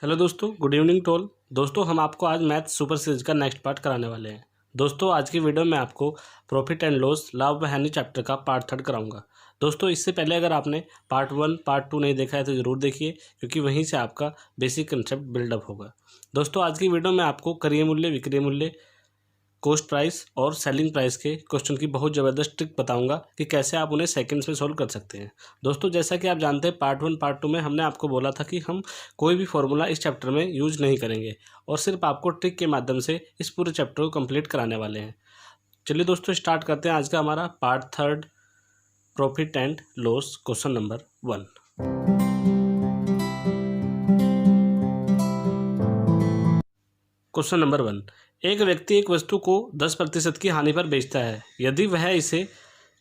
Hello दोस्तों, good evening to all. दोस्तों, हम आपको आज मैथ सुपर सीरीज का नेक्स्ट पार्ट कराने वाले हैं। दोस्तों, आज की वीडियो में आपको प्रॉफिट एंड लॉस लाभ व हानि चैप्टर का पार्ट 3 कराऊंगा। दोस्तों, इससे पहले अगर आपने पार्ट 1 पार्ट 2 नहीं देखा है तो ज़रूर देखिए, क्योंकि वहीं से आपका बेसिक कंसेप्ट बिल्डअप होगा। दोस्तों, आज की वीडियो में आपको क्रय मूल्य, विक्रय मूल्य, कॉस्ट प्राइस और सेलिंग प्राइस के क्वेश्चन की बहुत ज़बरदस्त ट्रिक बताऊंगा कि कैसे आप उन्हें सेकंड्स में सॉल्व कर सकते हैं। दोस्तों, जैसा कि आप जानते हैं, पार्ट 1 पार्ट 2 में हमने आपको बोला था कि हम कोई भी फॉर्मूला इस चैप्टर में यूज नहीं करेंगे और सिर्फ आपको ट्रिक के माध्यम से इस पूरे चैप्टर को कंप्लीट कराने वाले हैं। चलिए दोस्तों, स्टार्ट करते हैं आज का हमारा part 3 profit and loss question number 1। Question number 1, एक व्यक्ति एक वस्तु को 10% की हानि पर बेचता है। यदि वह इसे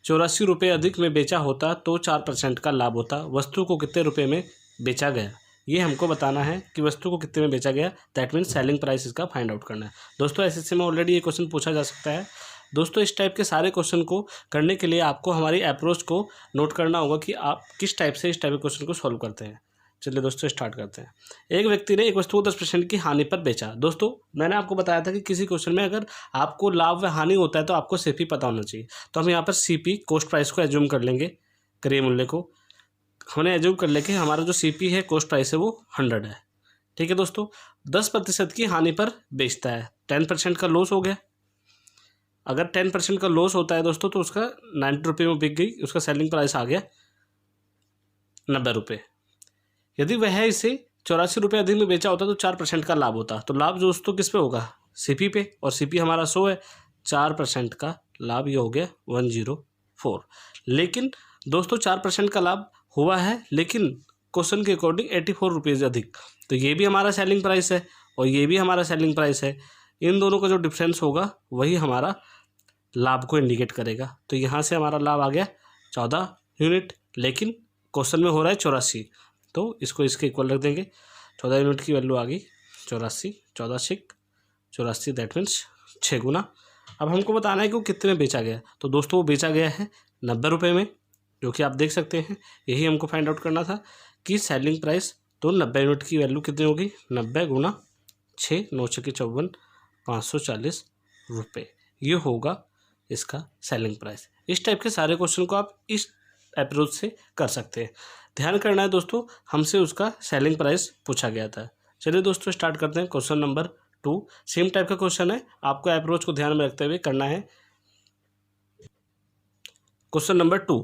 84 रुपये अधिक में बेचा होता तो 4% का लाभ होता। वस्तु को कितने रुपये में बेचा गया, ये हमको बताना है कि वस्तु को कितने में बेचा गया। दैट मीन्स सेलिंग प्राइस इसका फाइंड आउट करना है। दोस्तों, एसएससी में ऑलरेडी ये क्वेश्चन पूछा जा सकता है। दोस्तों, इस टाइप के सारे क्वेश्चन को करने के लिए आपको हमारी अप्रोच को नोट करना होगा कि आप किस टाइप से इस टाइप के क्वेश्चन को सॉल्व करते हैं। चलिए दोस्तों, स्टार्ट करते हैं। एक व्यक्ति ने एक वस्तु को 10% की हानि पर बेचा। दोस्तों, मैंने आपको बताया था कि किसी क्वेश्चन में अगर आपको लाभ व हानि होता है तो आपको सीपी पता होना चाहिए। तो हम यहाँ पर सीपी कॉस्ट प्राइस को एज्यूम कर लेंगे, क्रय मूल्य को हमने एज्यूम कर लेके हमारा जो सीपी है कॉस्ट प्राइस है वो 100 है। ठीक है दोस्तों, 10% की हानि पर बेचता है, 10% का लॉस हो गया। अगर 10% का लॉस होता है दोस्तों तो उसका 90 रुपये में बिक गई, उसका सेलिंग प्राइस आ गया 90 रुपये। यदि वह इसे 84 रुपये अधिक में बेचा होता तो 4% का लाभ होता। तो लाभ दोस्तों किस पे होगा, सीपी पे, और सीपी हमारा 100 है। 4% का लाभ ये हो गया 104। लेकिन दोस्तों 4% का लाभ हुआ है, लेकिन क्वेश्चन के अकॉर्डिंग 84 रुपीज़ अधिक। तो ये भी हमारा सेलिंग प्राइस है और ये भी हमारा सेलिंग प्राइस है। इन दोनों का जो डिफरेंस होगा वही हमारा लाभ को इंडिकेट करेगा। तो यहाँ से हमारा लाभ आ गया 14 यूनिट, लेकिन क्वेश्चन में हो रहा है 84, तो इसको इसके इक्वल रख देंगे। 14 यूनिट की वैल्यू आ गई 84, 14 6 84, दैट मीन्स 6 गुना। अब हमको बताना है कि वो कितने में बेचा गया। तो दोस्तों, वो बेचा गया है 90 रुपये में, जो कि आप देख सकते हैं। यही हमको फाइंड आउट करना था कि सेलिंग प्राइस, तो 90 यूनिट की वैल्यू कितनी होगी, 90 गुना 6, 9 6 54, 540 रुपये। ये होगा इसका सेलिंग प्राइस। इस टाइप के सारे क्वेश्चन को आप इस अप्रोच से कर सकते हैं। ध्यान करना है दोस्तों, हमसे उसका सेलिंग प्राइस पूछा गया था। चलिए दोस्तों, स्टार्ट करते हैं। क्वेश्चन नंबर 2 सेम टाइप का क्वेश्चन है, आपको अप्रोच को ध्यान में रखते हुए करना है। क्वेश्चन नंबर 2,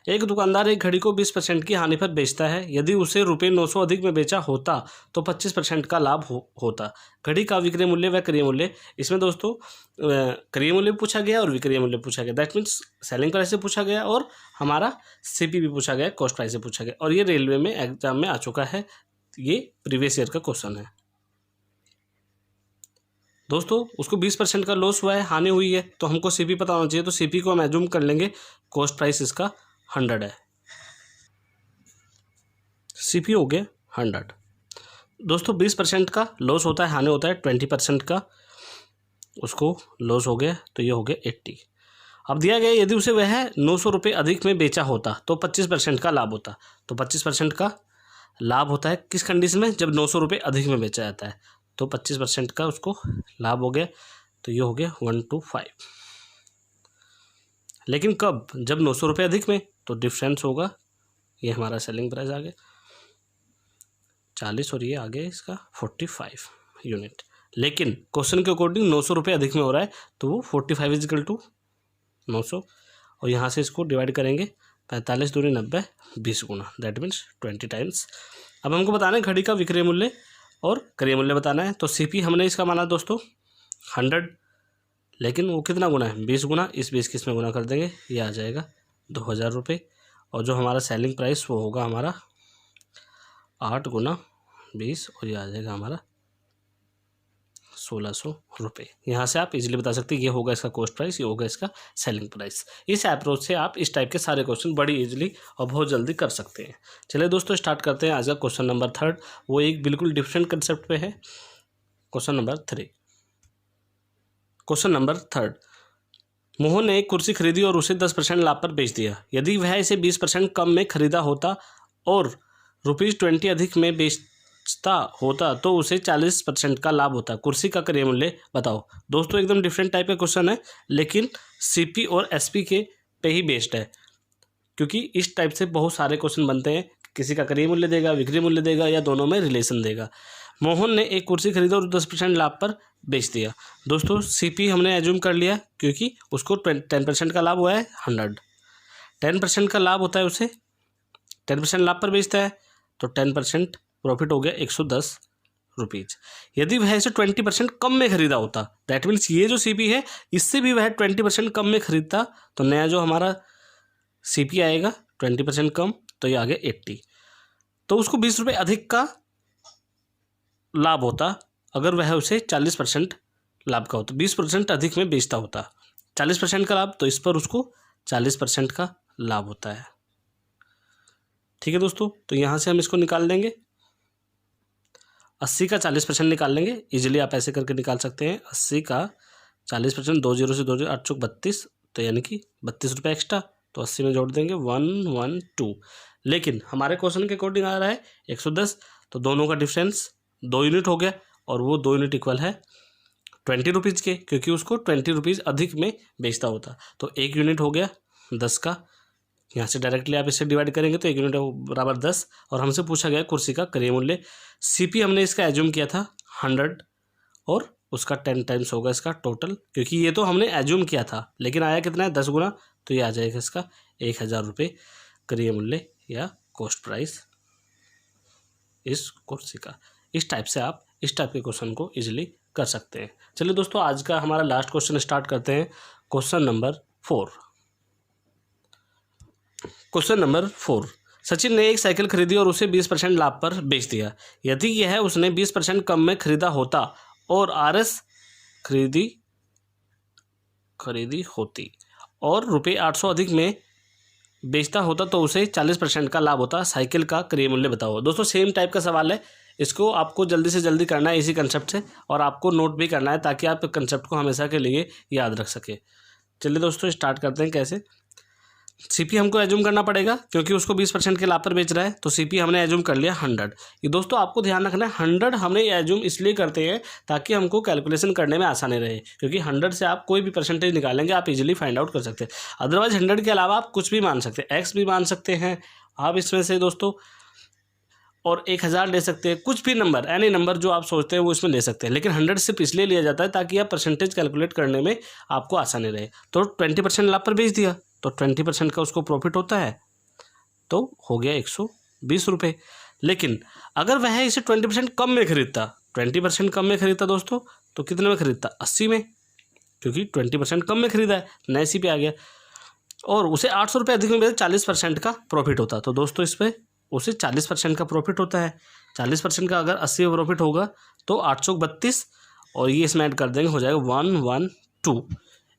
एक दुकानदार एक घड़ी को 20% की हानि पर बेचता है। यदि उसे रुपये 900 अधिक में बेचा होता तो 25% का लाभ होता। घड़ी का विक्रय मूल्य व क्रय मूल्य, इसमें दोस्तों क्रय मूल्य पूछा गया और विक्रय मूल्य पूछा गया। दैट मीन्स सेलिंग प्राइस से पूछा गया और हमारा सीपी भी पूछा गया, कॉस्ट प्राइस से पूछा गया। और ये रेलवे में एग्जाम में आ चुका है, ये प्रीवियस ईयर का क्वेश्चन है। दोस्तों, उसको 20% का लॉस हुआ है, हानि हुई है, तो हमको सीपी पता होना चाहिए। तो सीपी को हम एज्यूम कर लेंगे, कॉस्ट प्राइस इसका 100 है, सीपी हो गया 100। दोस्तों, 20% का लॉस होता है, हानि होता है 20% का, उसको लॉस हो गया, तो ये हो गया 80। अब दिया गया यदि उसे वह 900 रुपये अधिक में बेचा होता तो 25% का लाभ होता। तो 25% का लाभ होता है किस कंडीशन में, जब 900 रुपये अधिक में बेचा जाता है। तो 25% का उसको लाभ हो गया, तो ये हो गया 125। लेकिन कब, जब 900 रुपये अधिक में, तो डिफरेंस होगा, ये हमारा सेलिंग प्राइस आ गया 40 और ये आ गया इसका 45 यूनिट। लेकिन क्वेश्चन के अकॉर्डिंग 900 रुपये अधिक में हो रहा है, तो वो 45 इजिकल टू 900, और यहाँ से इसको डिवाइड करेंगे 45 दूनी 90, 20 गुना, दैट मीन्स 20 टाइम्स। अब हमको बताना है घड़ी का विक्रय मूल्य और क्रय मूल्य बताना है। तो सीपी हमने इसका माना दोस्तों 100, लेकिन वो कितना गुना है, 20 गुना। इस 20 किस में गुना कर देंगे, ये आ जाएगा 2000 रुपये। और जो हमारा सेलिंग प्राइस वो होगा हमारा 8 गुना 20, और ये आ जाएगा हमारा 1600 रुपये। यहाँ से आप इजीली बता सकते हैं ये होगा इसका कॉस्ट प्राइस, ये होगा इसका सेलिंग प्राइस। इस अप्रोच से आप इस टाइप के सारे क्वेश्चन बड़ी इजीली और बहुत जल्दी कर सकते हैं। चलिए दोस्तों, स्टार्ट करते हैं आज का क्वेश्चन नंबर 3। वो एक बिल्कुल डिफरेंट कंसेप्ट पे है। Question number 3। Question number 3, Mohan ने एक कुर्सी खरीदी और उसे 10% लाभ पर बेच दिया। यदि वह इसे 20% कम में खरीदा होता और ₹20 अधिक में बेचता होता तो उसे 40% का लाभ होता। कुर्सी का क्रय मूल्य बताओ। दोस्तों एकदम डिफरेंट टाइप का क्वेश्चन है, लेकिन सीपी और एसपी के पे ही बेस्ड है, क्योंकि इस टाइप से बहुत सारे क्वेश्चन बनते हैं। किसी का क्रय मूल्य देगा, विक्रय मूल्य देगा, या दोनों में रिलेशन देगा। मोहन ने एक कुर्सी खरीदा और 10% लाभ पर बेच दिया। दोस्तों सीपी हमने एज्यूम कर लिया, क्योंकि उसको 10% का लाभ हुआ है 100। 10% का लाभ होता है, उसे 10% लाभ पर बेचता है, तो 10% प्रॉफिट हो गया 110 रुपीज़। यदि वह इसे 20% कम में खरीदा होता, दैट मीन्स ये जो सीपी है इससे भी वह 20% कम में खरीदता, तो नया जो हमारा सीपी आएगा 20% कम, तो ये आ गया 80। तो उसको 20 रुपये अधिक का लाभ होता अगर वह उसे 40% लाभ का होता, 20% अधिक में बेचता होता। 40% का लाभ, तो इस पर उसको 40% का लाभ होता है। ठीक है दोस्तों, तो यहाँ से हम इसको निकाल लेंगे। 80 का 40% निकाल लेंगे, इजीली आप ऐसे करके निकाल सकते हैं। 80 का 40%, 20 से 2 8 चौक 32, तो यानी कि 32 रुपये एक्स्ट्रा, तो 80 में जोड़ देंगे 112। लेकिन हमारे क्वेश्चन के अकॉर्डिंग आ रहा है 110, तो दोनों का डिफरेंस 2 यूनिट हो गया, और वो 2 यूनिट इक्वल है 20 रुपीज़ के, क्योंकि उसको 20 रुपीज़ अधिक में बेचता होता। तो 1 यूनिट हो गया 10 का, यहाँ से डायरेक्टली आप इससे डिवाइड करेंगे तो 1 यूनिट बराबर 10। और हमसे पूछा गया कुर्सी का क्रय मूल्य। सीपी हमने इसका एज्यूम किया था 100, और उसका 10 टाइम्स होगा इसका टोटल, क्योंकि ये तो हमने एज्यूम किया था, लेकिन आया कितना है 10 गुना, तो ये आ जाएगा इसका 1000 रुपये क्रय मूल्य या कॉस्ट प्राइस इस कुर्सी का। इस टाइप से आप इस टाइप के क्वेश्चन को इजीली कर सकते हैं। चलिए दोस्तों, आज का हमारा लास्ट क्वेश्चन स्टार्ट करते हैं। Question number 4। Question number 4, Sachin ने एक साइकिल खरीदी और उसे 20% लाभ पर बेच दिया। यदि यह उसने 20% कम में खरीदा होता और आरएस खरीदी होती और रुपये 800 अधिक में बेचता होता तो उसे 40% का लाभ होता। साइकिल का क्रय मूल्य बताओ। दोस्तों सेम टाइप का सवाल है, इसको आपको जल्दी से जल्दी करना है इसी कंसेप्ट से, और आपको नोट भी करना है ताकि आप कंसेप्ट को हमेशा के लिए याद रख सके। चलिए दोस्तों स्टार्ट करते हैं। कैसे? सीपी हमको एज्यूम करना पड़ेगा, क्योंकि उसको 20% के लाभ पर बेच रहा है, तो सीपी हमने एज्यूम कर लिया 100। ये दोस्तों आपको ध्यान रखना है, 100 हमने एज्यूम इसलिए करते हैं ताकि हमको कैलकुलेशन करने में आसानी रहे, क्योंकि 100 से आप कोई भी परसेंटेज निकालेंगे आप इजीली फाइंड आउट कर सकते हैं। अदरवाइज 100 के अलावा आप कुछ भी मान सकते हैं, एक्स भी मान सकते हैं आप इसमें से दोस्तों, और 1000 ले सकते हैं, कुछ भी नंबर, एनी नंबर जो आप सोचते हैं वो इसमें ले सकते हैं। लेकिन 100 सिर्फ इसलिए लिया जाता है ताकि आप परसेंटेज कैलकुलेट करने में आपको आसानी रहे। तो 20% लाभ पर बेच दिया, तो 20% का उसको प्रॉफिट होता है, तो हो गया 120 रुपये। लेकिन अगर वह इसे 20% कम में खरीदता, 20% कम में खरीदता दोस्तों, तो कितने में खरीदता? 80 में, क्योंकि 20% कम में खरीदा है, नए सी पे आ गया, और उसे 800 रुपये अधिक में बेचा, 40% का प्रॉफिट होता। तो दोस्तों इस पर उसे 40% का प्रॉफिट होता है। 40% का अगर 80 में प्रॉफिट होगा तो 832, और ये इसमें ऐड कर देंगे, हो जाएगा 112,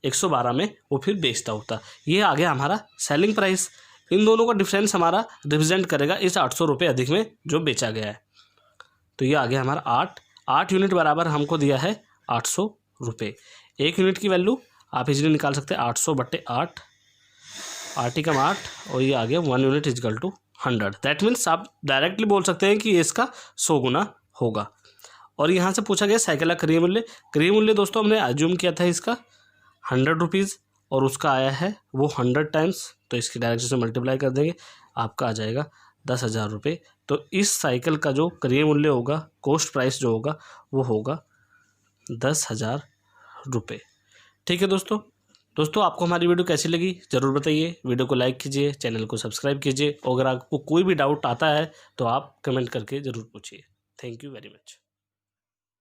112 में वो फिर बेचता होता। ये आ गया हमारा सेलिंग प्राइस। इन दोनों का डिफरेंस हमारा रिप्रेजेंट करेगा इस 800 रुपये अधिक में जो बेचा गया है। तो ये आ गया हमारा 8 यूनिट बराबर हमको दिया है 800 रुपये। 1 यूनिट की वैल्यू आप इजीली निकाल सकते हैं, 800/8, 8 और ये आ गया 1 unit is equal to 100। That means आप डायरेक्टली बोल सकते हैं कि ये इसका 100 गुना होगा। और यहाँ से पूछा गया साइकिल का क्रय मूल्य। क्रय मूल्य दोस्तों हमने एज्यूम किया था इसका 100 रुपीज़, और उसका आया है वो 100 टाइम्स, तो इसकी डायरेक्शन से मल्टीप्लाई कर देंगे, आपका आ जाएगा 10,000 रुपये। तो इस साइकिल का जो क्रय मूल्य होगा, कॉस्ट प्राइस जो होगा, वो होगा 10,000 रुपये। ठीक है दोस्तों आपको हमारी वीडियो कैसी लगी ज़रूर बताइए। वीडियो को लाइक कीजिए, चैनल को सब्सक्राइब कीजिए, और अगर आपको कोई भी डाउट आता है तो आप कमेंट करके ज़रूर पूछिए। Thank you very much.